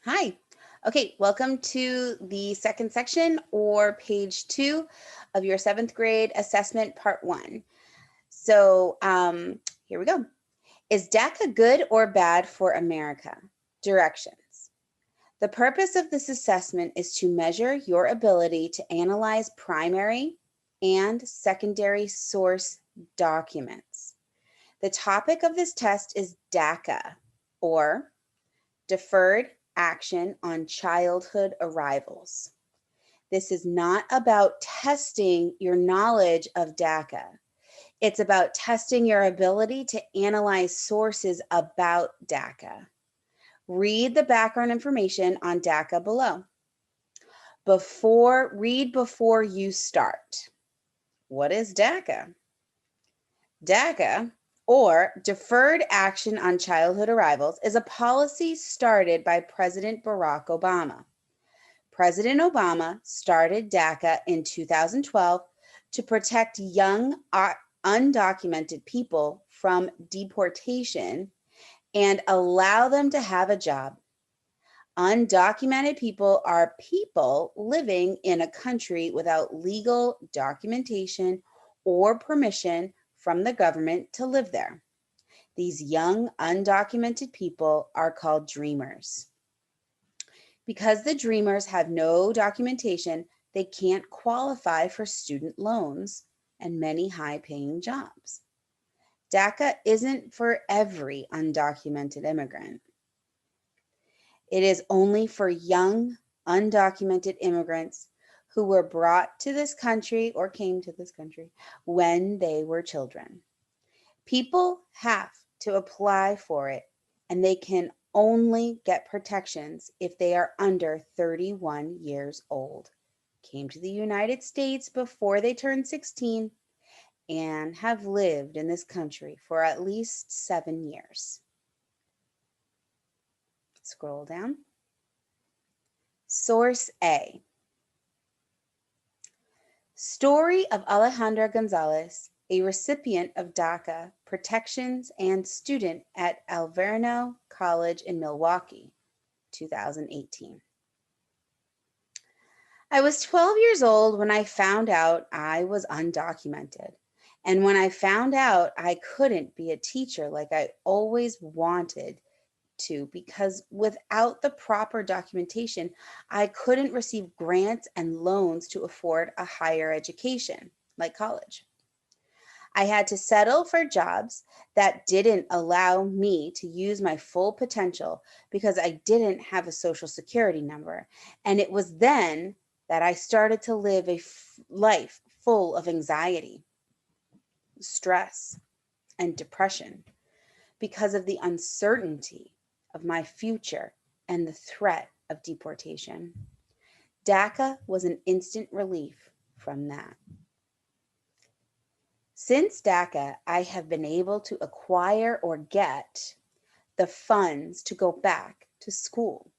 Hi. Okay, welcome to the second section or page 2 of your 7th grade assessment part 1. Here we go. Is DACA good or bad for America? Directions. The purpose of this assessment is to measure your ability to analyze primary and secondary source documents. The topic of this test is DACA, or Deferred Action on Childhood Arrivals. This is not about testing your knowledge of DACA. It's about testing your ability to analyze sources about DACA. Read the background information on DACA below. Read before you start. What is DACA? DACA, or Deferred Action on Childhood Arrivals, is a policy started by President Barack Obama. President Obama started DACA in 2012 to protect young undocumented people from deportation and allow them to have a job. Undocumented people are people living in a country without legal documentation or permission from the government to live there. These young undocumented people are called dreamers. Because the dreamers have no documentation, they can't qualify for student loans and many high-paying jobs. DACA isn't for every undocumented immigrant. It is only for young, undocumented immigrants who were brought to this country or came to this country when they were children. People have to apply for it, and they can only get protections if they are under 31 years old, came to the United States before they turned 16, and have lived in this country for at least 7 years. Scroll down. Source A. Story of Alejandra Gonzalez, a recipient of DACA protections and student at Alverno College in Milwaukee, 2018. I was 12 years old when I found out I was undocumented. And when I found out I couldn't be a teacher like I always wanted to, because without the proper documentation, I couldn't receive grants and loans to afford a higher education, like college. I had to settle for jobs that didn't allow me to use my full potential because I didn't have a social security number. And it was then that I started to live a life full of anxiety, stress, and depression because of the uncertainty of my future and the threat of deportation. DACA was an instant relief from that. Since DACA, I have been able to acquire or get the funds to go back to school.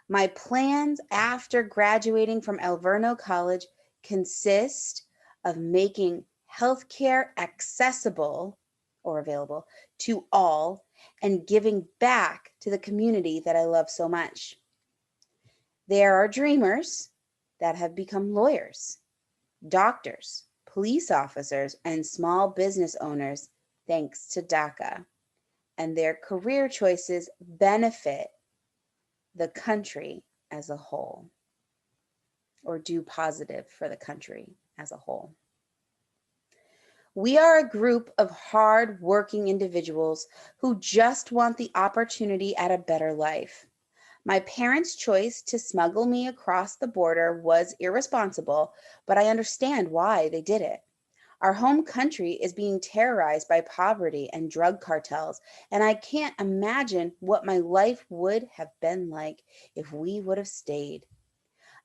My plans after graduating from Alverno College consist of making healthcare accessible or available to all and giving back to the community that I love so much. There are dreamers that have become lawyers, doctors, police officers, and small business owners thanks to DACA, and their career choices benefit the country as a whole, or do positive for the country as a whole. We are a group of hard-working individuals who just want the opportunity at a better life. My parents' choice to smuggle me across the border was irresponsible, but I understand why they did it. Our home country is being terrorized by poverty and drug cartels, and I can't imagine what my life would have been like if we would have stayed.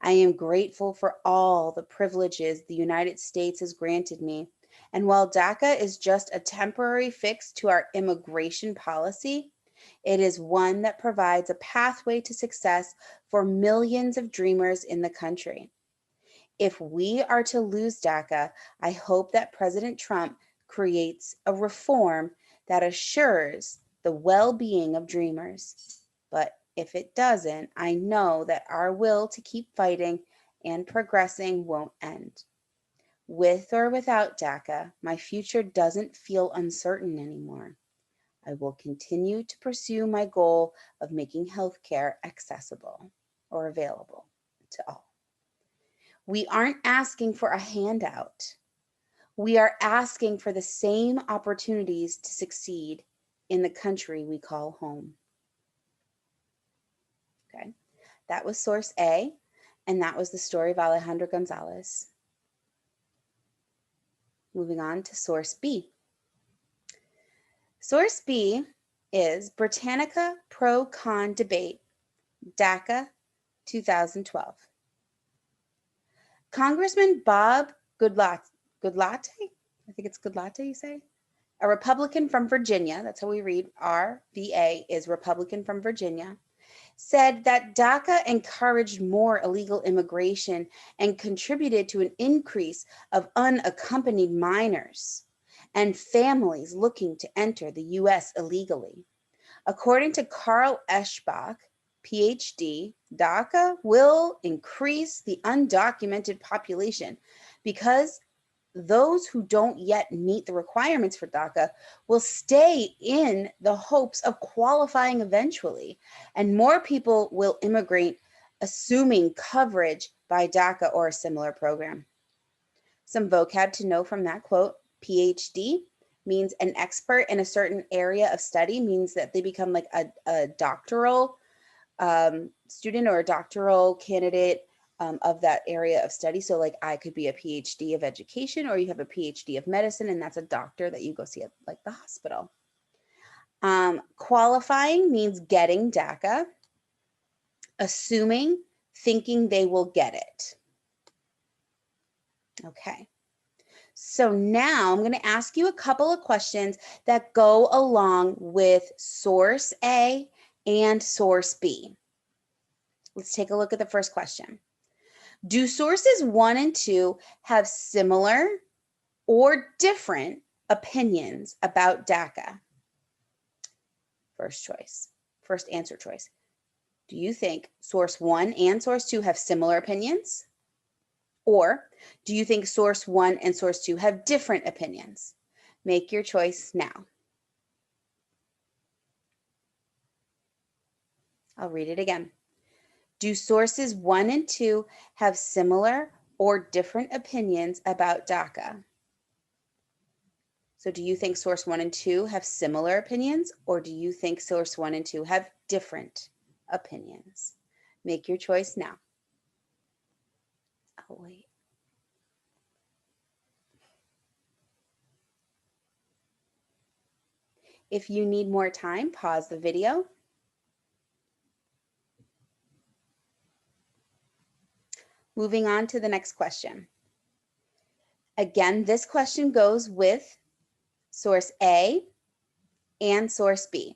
I am grateful for all the privileges the United States has granted me, and while DACA is just a temporary fix to our immigration policy, it is one that provides a pathway to success for millions of dreamers in the country. If we are to lose DACA, I hope that President Trump creates a reform that assures the well-being of dreamers. But If it doesn't, I know that our will to keep fighting and progressing won't end. With or without DACA, my future doesn't feel uncertain anymore. I will continue to pursue my goal of making healthcare accessible or available to all. We aren't asking for a handout. We are asking for the same opportunities to succeed in the country we call home. Okay, that was source A, and that was the story of Alejandro Gonzalez. Moving on to source B. Source B is Britannica Pro-Con Debate, DACA, 2012. Congressman Bob Goodlatte, I think it's Goodlatte you say? A Republican from Virginia, that's how we read RVA is Republican from Virginia, said that DACA encouraged more illegal immigration and contributed to an increase of unaccompanied minors and families looking to enter the U.S. illegally. According to Carl Eschbach, PhD, DACA will increase the undocumented population because those who don't yet meet the requirements for DACA will stay in the hopes of qualifying eventually, and more people will immigrate assuming coverage by DACA or a similar program. Some vocab to know from that quote: PhD means an expert in a certain area of study, means that they become like a doctoral student or a doctoral candidate of that area of study. So like I could be a PhD of education, or you have a PhD of medicine, and that's a doctor that you go see at like the hospital. Qualifying means getting DACA, assuming, thinking they will get it. Okay. So now I'm going to ask you a couple of questions that go along with source A and source B. Let's take a look at the first question. Do sources 1 and 2 have similar or different opinions about DACA? First choice, first answer choice. Do you think source 1 and source 2 have similar opinions? Or do you think source 1 and source 2 have different opinions? Make your choice now. I'll read it again. Do sources 1 and 2 have similar or different opinions about DACA? So do you think source 1 and 2 have similar opinions, or do you think source 1 and 2 have different opinions? Make your choice now. I'll wait. If you need more time, pause the video. Moving on to the next question. Again, this question goes with source A and source B.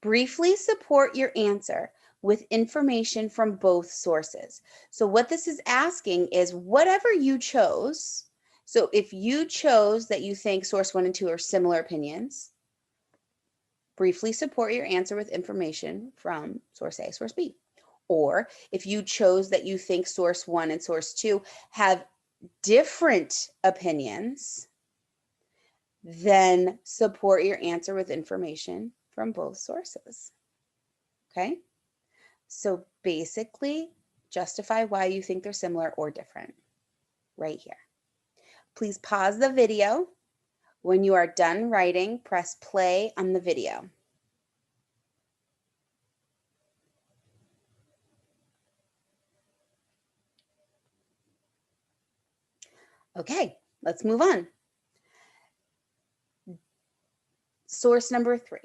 Briefly support your answer with information from both sources. So what this is asking is whatever you chose. So if you chose that you think source 1 and 2 are similar opinions, briefly support your answer with information from source A, source B. Or if you chose that you think source 1 and source 2 have different opinions, then support your answer with information from both sources. Okay? So basically, justify why you think they're similar or different right here. Please pause the video. When you are done writing, press play on the video. Okay, let's move on. Source number 3.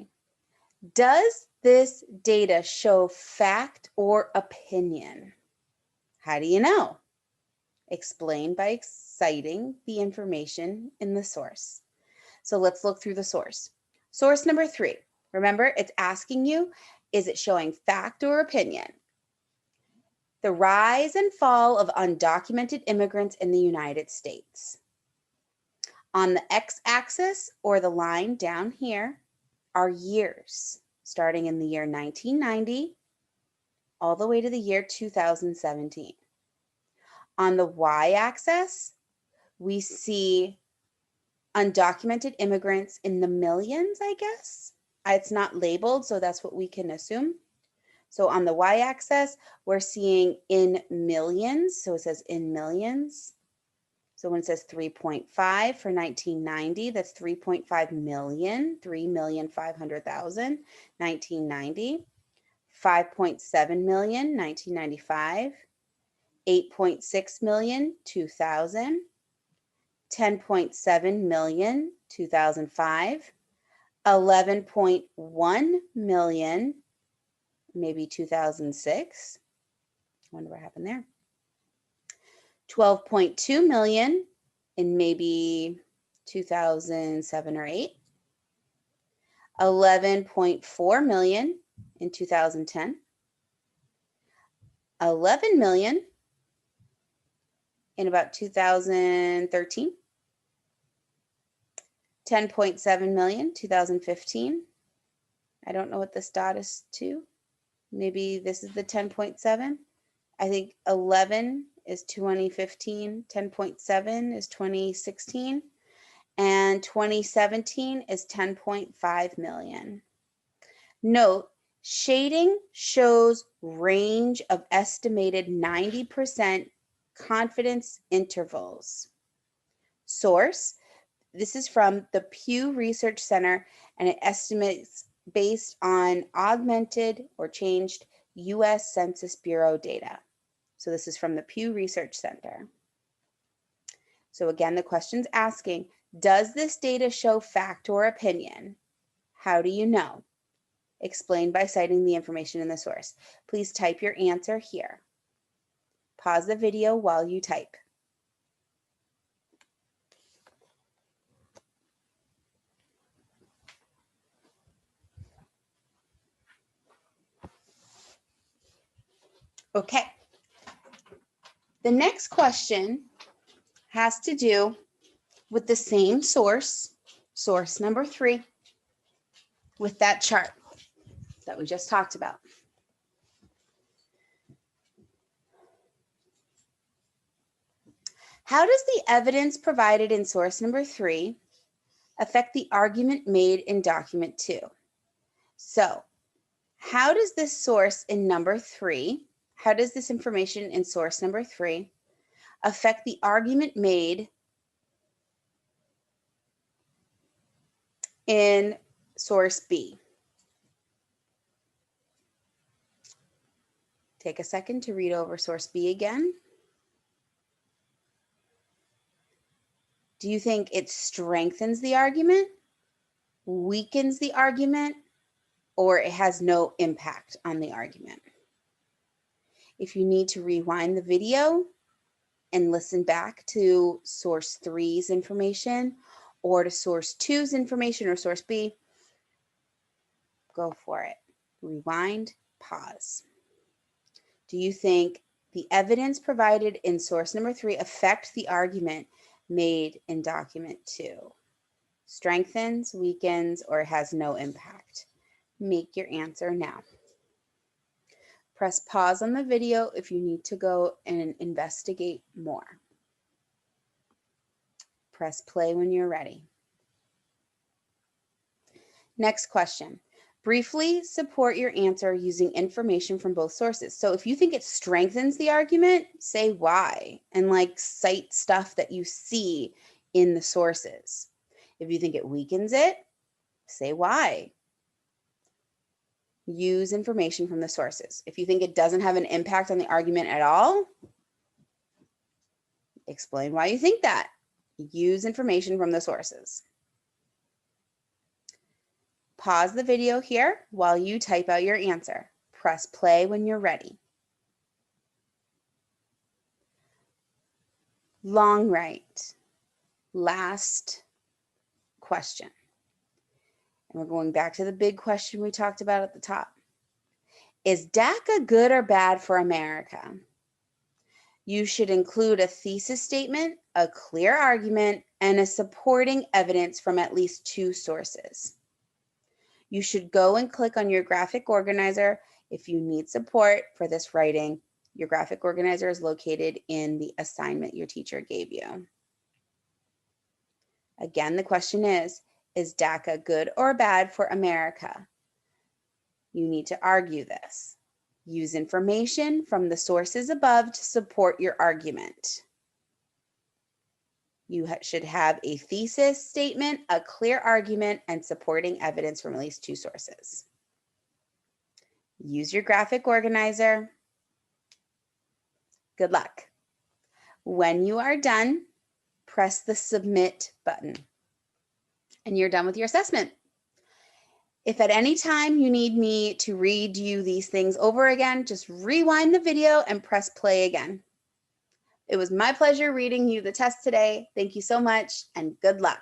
Does this data show fact or opinion? How do you know? Explain by citing the information in the source. So let's look through the source. Source number 3. Remember, it's asking you, is it showing fact or opinion? The rise and fall of undocumented immigrants in the United States. On the x-axis, or the line down here, are years. starting in the year 1990 all the way to the year 2017. On the y-axis, we see undocumented immigrants in the millions, I guess. It's not labeled, so that's what we can assume. So on the y-axis, we're seeing in millions. So it says in millions. So when it says 3.5 for 1990, that's 3.5 million, 3,500,000, 1990. 5.7 million, 1995. 8.6 million, 2000. 10.7 million, 2005. 11.1 million, maybe 2006. I wonder what happened there. 12.2 million in maybe 2007 or 8. 11.4 million in 2010. 11 million in about 2013. 10.7 million, 2015. I don't know what this dot is to. Maybe this is the 10.7. I think 11 is 2015, 10.7 is 2016, and 2017 is 10.5 million. Note, shading shows range of estimated 90% confidence intervals. Source, this is from the Pew Research Center, and it estimates based on augmented or changed U.S. Census Bureau data. So this is from the Pew Research Center. So again, the question's asking, does this data show fact or opinion? How do you know? Explain by citing the information in the source. Please type your answer here. Pause the video while you type. Okay. The next question has to do with the same source, source number 3, with that chart that we just talked about. How does the evidence provided in source number 3 affect the argument made in document 2? So, how does this source in number 3, how does this information in source number 3 affect the argument made in source B? Take a second to read over source B again. Do you think it strengthens the argument, weakens the argument, or it has no impact on the argument? If you need to rewind the video and listen back to source 3's information or to source 2's information or source B, go for it. Rewind, pause. Do you think the evidence provided in source number 3 affects the argument made in document 2? Strengthens, weakens, or has no impact? Make your answer now. Press pause on the video if you need to go and investigate more. Press play when you're ready. Next question. Briefly support your answer using information from both sources. So if you think it strengthens the argument, say why, and cite stuff that you see in the sources. If you think it weakens it, say why. Use information from the sources. If you think it doesn't have an impact on the argument at all, explain why you think that. Use information from the sources. Pause the video here while you type out your answer. Press play when you're ready. Long right. Last question. And we're going back to the big question we talked about at the top. Is DACA good or bad for America? You should include a thesis statement, a clear argument, and a supporting evidence from at least 2 sources. You should go and click on your graphic organizer if you need support for this writing. Your graphic organizer is located in the assignment your teacher gave you. Again, the question is DACA good or bad for America? You need to argue this. Use information from the sources above to support your argument. You should have a thesis statement, a clear argument, and supporting evidence from at least 2 sources. Use your graphic organizer. Good luck. When you are done, press the submit button and you're done with your assessment. If at any time you need me to read you these things over again, just rewind the video and press play again. It was my pleasure reading you the test today. Thank you so much and good luck.